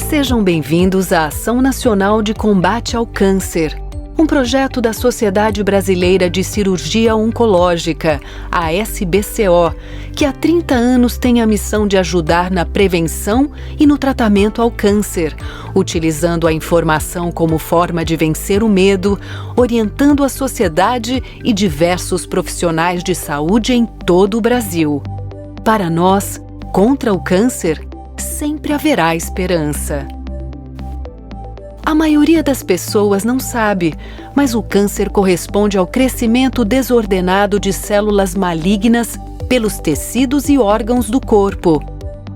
Sejam bem-vindos à Ação Nacional de Combate ao Câncer, um projeto da Sociedade Brasileira de Cirurgia Oncológica, a SBCO, que há 30 anos tem a missão de ajudar na prevenção e no tratamento ao câncer, utilizando a informação como forma de vencer o medo, orientando a sociedade e diversos profissionais de saúde em todo o Brasil. Para nós, contra o câncer, sempre haverá esperança. A maioria das pessoas não sabe, mas o câncer corresponde ao crescimento desordenado de células malignas pelos tecidos e órgãos do corpo.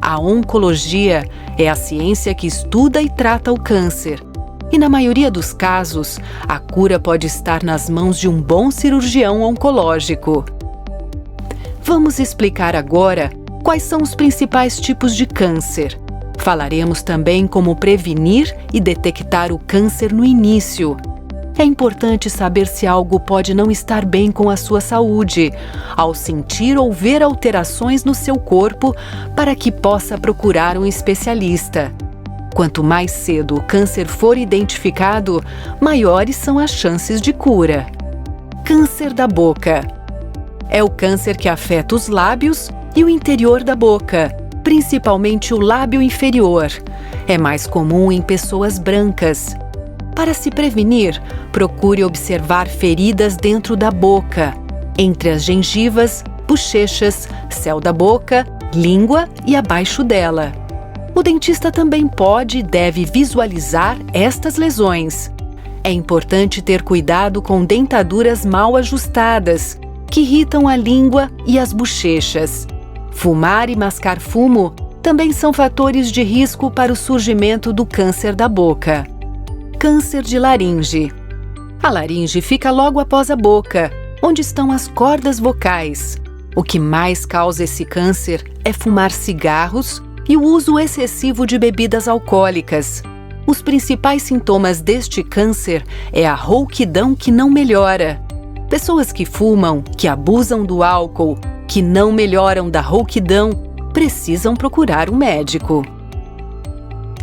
A oncologia é a ciência que estuda e trata o câncer. E na maioria dos casos, a cura pode estar nas mãos de um bom cirurgião oncológico. Vamos explicar agora quais são os principais tipos de câncer. Falaremos também como prevenir e detectar o câncer no início. É importante saber se algo pode não estar bem com a sua saúde, ao sentir ou ver alterações no seu corpo, para que possa procurar um especialista. Quanto mais cedo o câncer for identificado, maiores são as chances de cura. Câncer da boca. É o câncer que afeta os lábios e o interior da boca, principalmente o lábio inferior. É mais comum em pessoas brancas. Para se prevenir, procure observar feridas dentro da boca, entre as gengivas, bochechas, céu da boca, língua e abaixo dela. O dentista também pode e deve visualizar estas lesões. É importante ter cuidado com dentaduras mal ajustadas, que irritam a língua e as bochechas. Fumar e mascar fumo também são fatores de risco para o surgimento do câncer da boca. Câncer de laringe. A laringe fica logo após a boca, onde estão as cordas vocais. O que mais causa esse câncer é fumar cigarros e o uso excessivo de bebidas alcoólicas. Os principais sintomas deste câncer é a rouquidão que não melhora. Pessoas que fumam, que abusam do álcool, que não melhoram da rouquidão, precisam procurar um médico.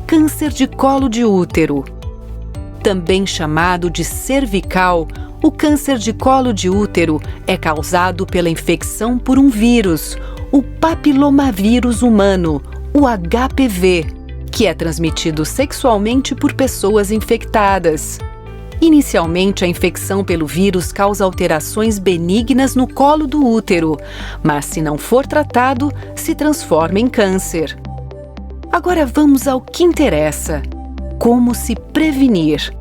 Câncer de colo de útero. Também chamado de cervical, o câncer de colo de útero é causado pela infecção por um vírus, o papilomavírus humano, o HPV, que é transmitido sexualmente por pessoas infectadas. Inicialmente, a infecção pelo vírus causa alterações benignas no colo do útero, mas se não for tratado, se transforma em câncer. Agora vamos ao que interessa: como se prevenir.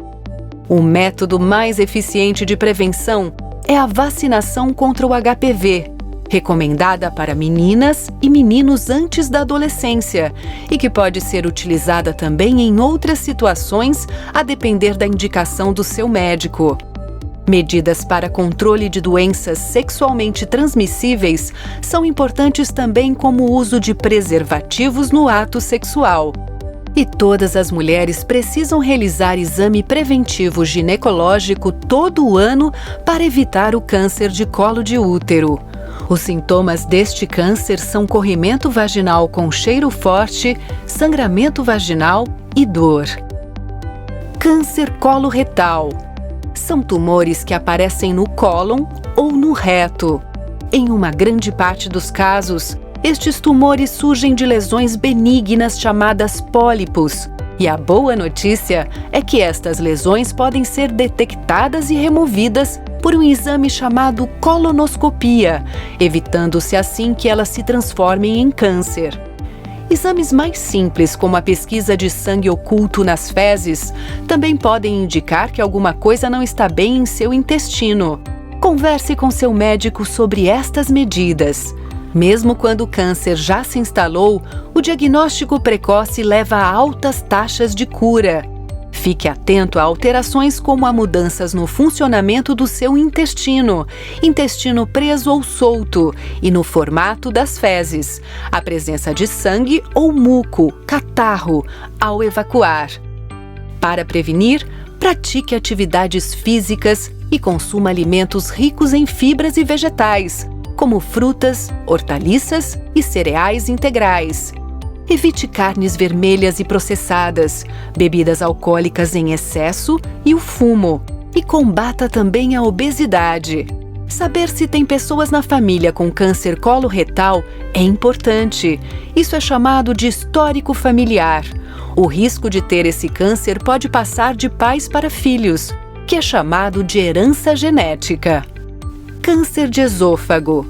O método mais eficiente de prevenção é a vacinação contra o HPV, recomendada para meninas e meninos antes da adolescência e que pode ser utilizada também em outras situações, a depender da indicação do seu médico. Medidas para controle de doenças sexualmente transmissíveis são importantes também, como o uso de preservativos no ato sexual. E todas as mulheres precisam realizar exame preventivo ginecológico todo o ano para evitar o câncer de colo de útero. Os sintomas deste câncer são corrimento vaginal com cheiro forte, sangramento vaginal e dor. Câncer coloretal. São tumores que aparecem no cólon ou no reto. Em uma grande parte dos casos, estes tumores surgem de lesões benignas chamadas pólipos. E a boa notícia é que estas lesões podem ser detectadas e removidas por um exame chamado colonoscopia, evitando-se assim que elas se transformem em câncer. Exames mais simples, como a pesquisa de sangue oculto nas fezes, também podem indicar que alguma coisa não está bem em seu intestino. Converse com seu médico sobre estas medidas. Mesmo quando o câncer já se instalou, o diagnóstico precoce leva a altas taxas de cura. Fique atento a alterações como a mudanças no funcionamento do seu intestino preso ou solto, e no formato das fezes, a presença de sangue ou muco, catarro, ao evacuar. Para prevenir, pratique atividades físicas e consuma alimentos ricos em fibras e vegetais, como frutas, hortaliças e cereais integrais. Evite carnes vermelhas e processadas, bebidas alcoólicas em excesso e o fumo. E combata também a obesidade. Saber se tem pessoas na família com câncer coloretal é importante. Isso é chamado de histórico familiar. O risco de ter esse câncer pode passar de pais para filhos, que é chamado de herança genética. Câncer de esôfago.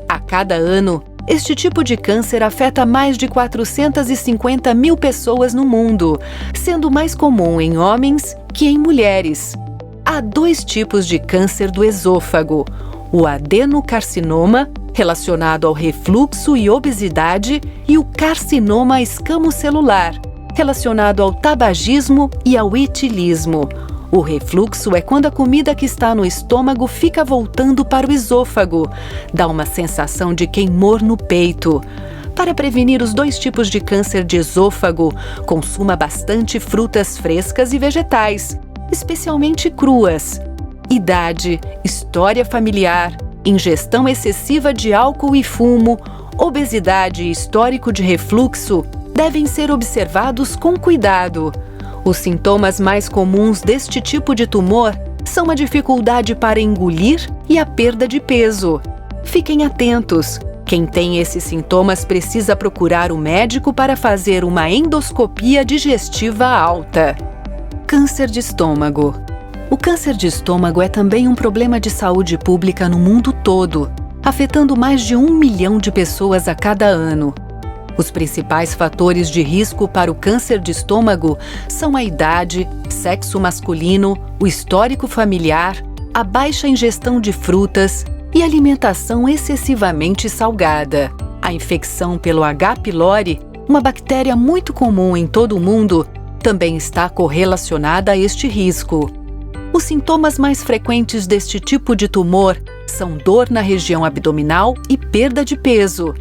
A cada ano, este tipo de câncer afeta mais de 450 mil pessoas no mundo, sendo mais comum em homens que em mulheres. Há 2 tipos de câncer do esôfago: o adenocarcinoma, relacionado ao refluxo e obesidade, e o carcinoma escamocelular, relacionado ao tabagismo e ao etilismo. O refluxo é quando a comida que está no estômago fica voltando para o esôfago. Dá uma sensação de queimor no peito. Para prevenir os 2 tipos de câncer de esôfago, consuma bastante frutas frescas e vegetais, especialmente cruas. Idade, história familiar, ingestão excessiva de álcool e fumo, obesidade e histórico de refluxo devem ser observados com cuidado. Os sintomas mais comuns deste tipo de tumor são a dificuldade para engolir e a perda de peso. Fiquem atentos. Quem tem esses sintomas precisa procurar o médico para fazer uma endoscopia digestiva alta. Câncer de estômago. O câncer de estômago é também um problema de saúde pública no mundo todo, afetando mais de 1 milhão de pessoas a cada ano. Os principais fatores de risco para o câncer de estômago são a idade, sexo masculino, o histórico familiar, a baixa ingestão de frutas e alimentação excessivamente salgada. A infecção pelo H. pylori, uma bactéria muito comum em todo o mundo, também está correlacionada a este risco. Os sintomas mais frequentes deste tipo de tumor são dor na região abdominal e perda de peso.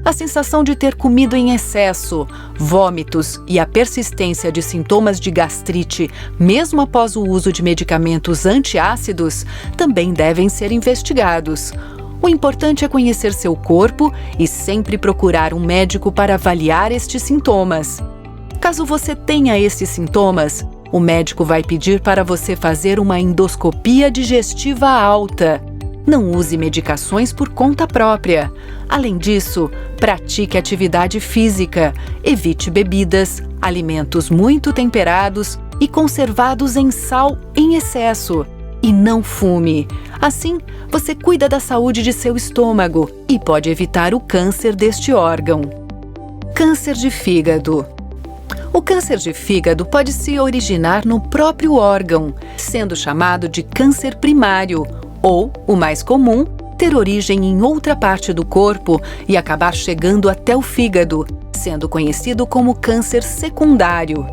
A sensação de ter comido em excesso, vômitos e a persistência de sintomas de gastrite, mesmo após o uso de medicamentos antiácidos, também devem ser investigados. O importante é conhecer seu corpo e sempre procurar um médico para avaliar estes sintomas. Caso você tenha esses sintomas, o médico vai pedir para você fazer uma endoscopia digestiva alta. Não use medicações por conta própria. Além disso, pratique atividade física, evite bebidas, alimentos muito temperados e conservados em sal em excesso. E não fume. Assim, você cuida da saúde de seu estômago e pode evitar o câncer deste órgão. Câncer de fígado. O câncer de fígado pode se originar no próprio órgão, sendo chamado de câncer primário, ou, o mais comum, ter origem em outra parte do corpo e acabar chegando até o fígado, sendo conhecido como câncer secundário.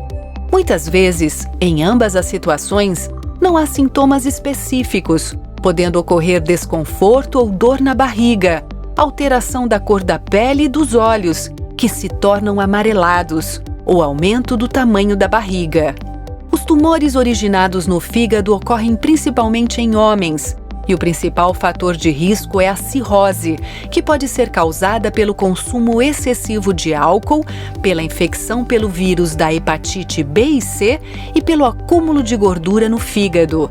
Muitas vezes, em ambas as situações, não há sintomas específicos, podendo ocorrer desconforto ou dor na barriga, alteração da cor da pele e dos olhos, que se tornam amarelados, ou aumento do tamanho da barriga. Os tumores originados no fígado ocorrem principalmente em homens, e o principal fator de risco é a cirrose, que pode ser causada pelo consumo excessivo de álcool, pela infecção pelo vírus da hepatite B e C e pelo acúmulo de gordura no fígado.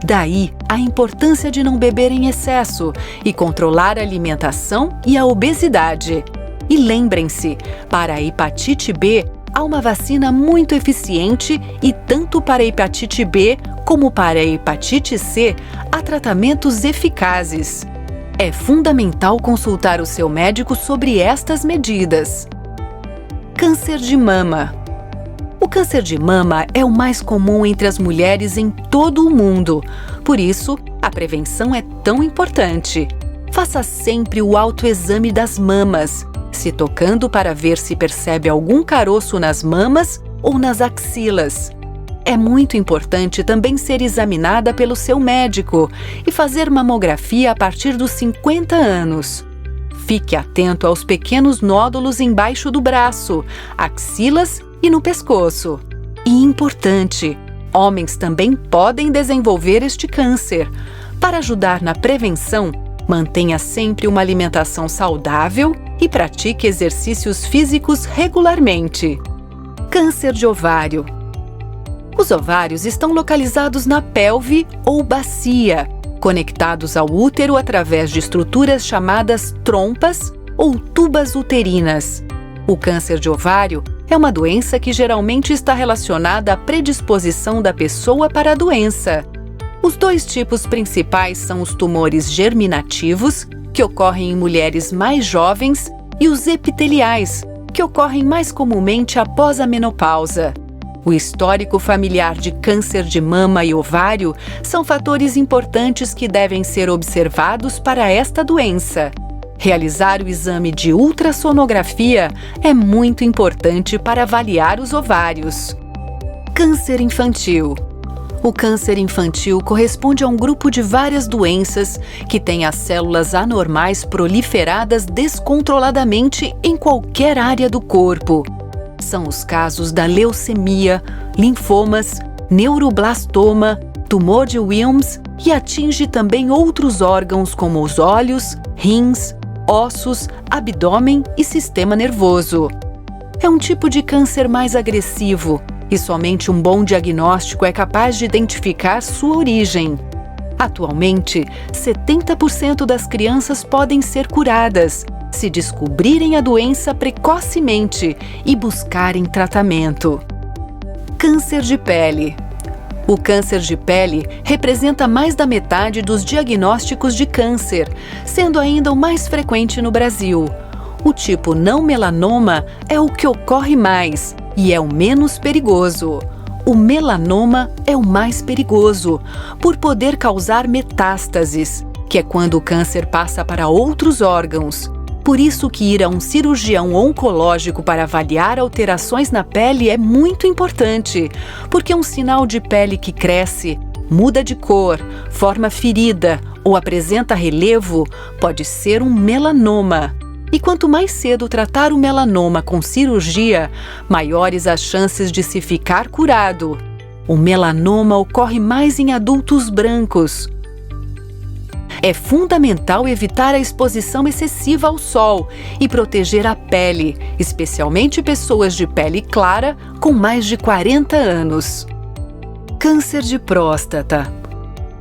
Daí, a importância de não beber em excesso e controlar a alimentação e a obesidade. E lembrem-se, para a hepatite B, há uma vacina muito eficiente e tanto para a hepatite B como para a hepatite C, há tratamentos eficazes. É fundamental consultar o seu médico sobre estas medidas. Câncer de mama. O câncer de mama é o mais comum entre as mulheres em todo o mundo. Por isso, a prevenção é tão importante. Faça sempre o autoexame das mamas, se tocando para ver se percebe algum caroço nas mamas ou nas axilas. É muito importante também ser examinada pelo seu médico e fazer mamografia a partir dos 50 anos. Fique atento aos pequenos nódulos embaixo do braço, axilas e no pescoço. E importante, homens também podem desenvolver este câncer. Para ajudar na prevenção, mantenha sempre uma alimentação saudável e pratique exercícios físicos regularmente. Câncer de ovário. Os ovários estão localizados na pelve ou bacia, conectados ao útero através de estruturas chamadas trompas ou tubas uterinas. O câncer de ovário é uma doença que geralmente está relacionada à predisposição da pessoa para a doença. Os dois tipos principais são os tumores germinativos, que ocorrem em mulheres mais jovens, e os epiteliais, que ocorrem mais comumente após a menopausa. O histórico familiar de câncer de mama e ovário são fatores importantes que devem ser observados para esta doença. Realizar o exame de ultrassonografia é muito importante para avaliar os ovários. Câncer infantil. O câncer infantil corresponde a um grupo de várias doenças que têm as células anormais proliferadas descontroladamente em qualquer área do corpo. São os casos da leucemia, linfomas, neuroblastoma, tumor de Wilms e atinge também outros órgãos como os olhos, rins, ossos, abdômen e sistema nervoso. É um tipo de câncer mais agressivo e somente um bom diagnóstico é capaz de identificar sua origem. Atualmente, 70% das crianças podem ser curadas se descobrirem a doença precocemente e buscarem tratamento. Câncer de pele. O câncer de pele representa mais da metade dos diagnósticos de câncer, sendo ainda o mais frequente no Brasil. O tipo não melanoma é o que ocorre mais e é o menos perigoso. O melanoma é o mais perigoso, por poder causar metástases, que é quando o câncer passa para outros órgãos. Por isso que ir a um cirurgião oncológico para avaliar alterações na pele é muito importante, porque um sinal de pele que cresce, muda de cor, forma ferida ou apresenta relevo pode ser um melanoma. E quanto mais cedo tratar o melanoma com cirurgia, maiores as chances de se ficar curado. O melanoma ocorre mais em adultos brancos. É fundamental evitar a exposição excessiva ao sol e proteger a pele, especialmente pessoas de pele clara com mais de 40 anos. Câncer de próstata.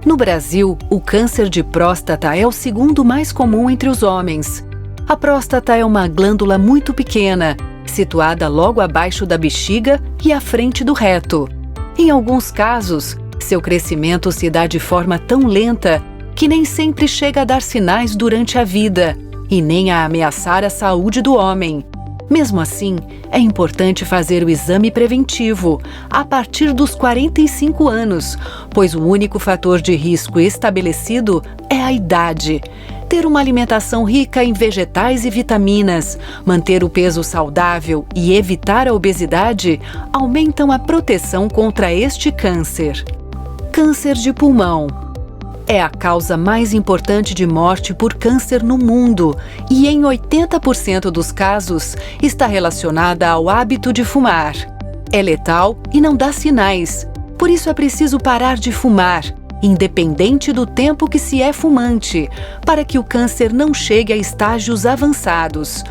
No Brasil, o câncer de próstata é o segundo mais comum entre os homens. A próstata é uma glândula muito pequena, situada logo abaixo da bexiga e à frente do reto. Em alguns casos, seu crescimento se dá de forma tão lenta que nem sempre chega a dar sinais durante a vida e nem a ameaçar a saúde do homem. Mesmo assim, é importante fazer o exame preventivo a partir dos 45 anos, pois o único fator de risco estabelecido é a idade. Ter uma alimentação rica em vegetais e vitaminas, manter o peso saudável e evitar a obesidade aumentam a proteção contra este câncer. Câncer de pulmão. É a causa mais importante de morte por câncer no mundo e, em 80% dos casos, está relacionada ao hábito de fumar. É letal e não dá sinais, por isso é preciso parar de fumar, independente do tempo que se é fumante, para que o câncer não chegue a estágios avançados.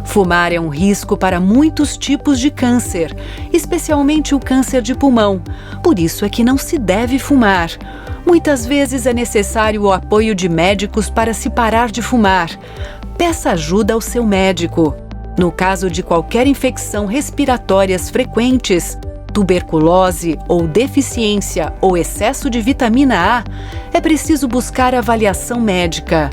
Fumar é um risco para muitos tipos de câncer, especialmente o câncer de pulmão. Por isso é que não se deve fumar. Muitas vezes é necessário o apoio de médicos para se parar de fumar. Peça ajuda ao seu médico. No caso de qualquer infecção respiratórias frequentes, tuberculose ou deficiência ou excesso de vitamina A, é preciso buscar avaliação médica.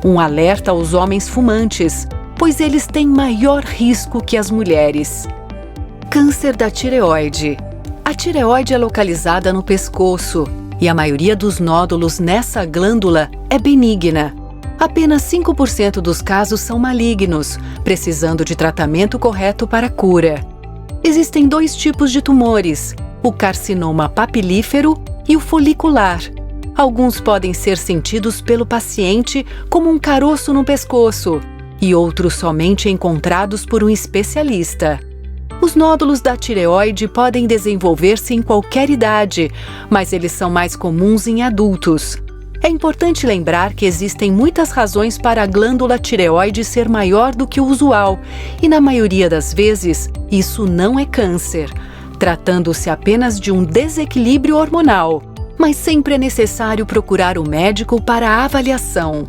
Um alerta aos homens fumantes, pois eles têm maior risco que as mulheres. Câncer da tireoide. A tireoide é localizada no pescoço e a maioria dos nódulos nessa glândula é benigna. Apenas 5% dos casos são malignos, precisando de tratamento correto para a cura. Existem dois tipos de tumores, o carcinoma papilífero e o folicular. Alguns podem ser sentidos pelo paciente como um caroço no pescoço e outros somente encontrados por um especialista. Os nódulos da tireoide podem desenvolver-se em qualquer idade, mas eles são mais comuns em adultos. É importante lembrar que existem muitas razões para a glândula tireoide ser maior do que o usual, e na maioria das vezes, isso não é câncer, tratando-se apenas de um desequilíbrio hormonal. Mas sempre é necessário procurar o médico para a avaliação.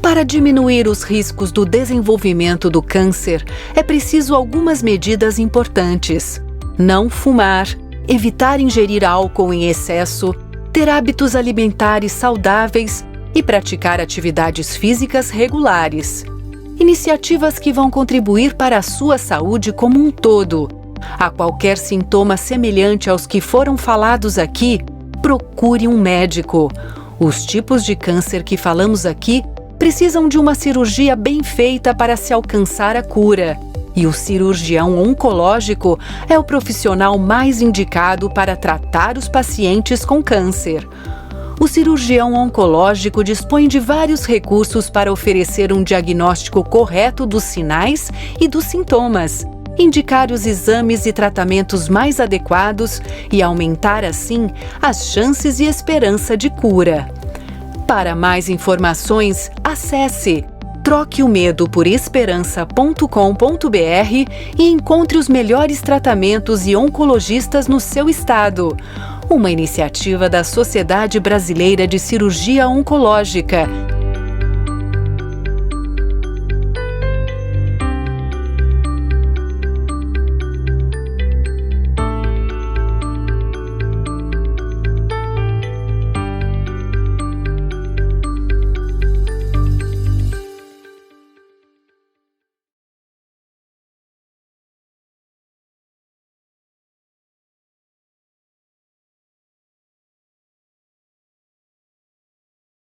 Para diminuir os riscos do desenvolvimento do câncer, é preciso algumas medidas importantes: não fumar, evitar ingerir álcool em excesso, ter hábitos alimentares saudáveis e praticar atividades físicas regulares. Iniciativas que vão contribuir para a sua saúde como um todo. A qualquer sintoma semelhante aos que foram falados aqui, procure um médico. Os tipos de câncer que falamos aqui precisam de uma cirurgia bem feita para se alcançar a cura. E o cirurgião oncológico é o profissional mais indicado para tratar os pacientes com câncer. O cirurgião oncológico dispõe de vários recursos para oferecer um diagnóstico correto dos sinais e dos sintomas, indicar os exames e tratamentos mais adequados e aumentar, assim, as chances e esperança de cura. Para mais informações, acesse troqueomedoporesperança.com.br e encontre os melhores tratamentos e oncologistas no seu estado. Uma iniciativa da Sociedade Brasileira de Cirurgia Oncológica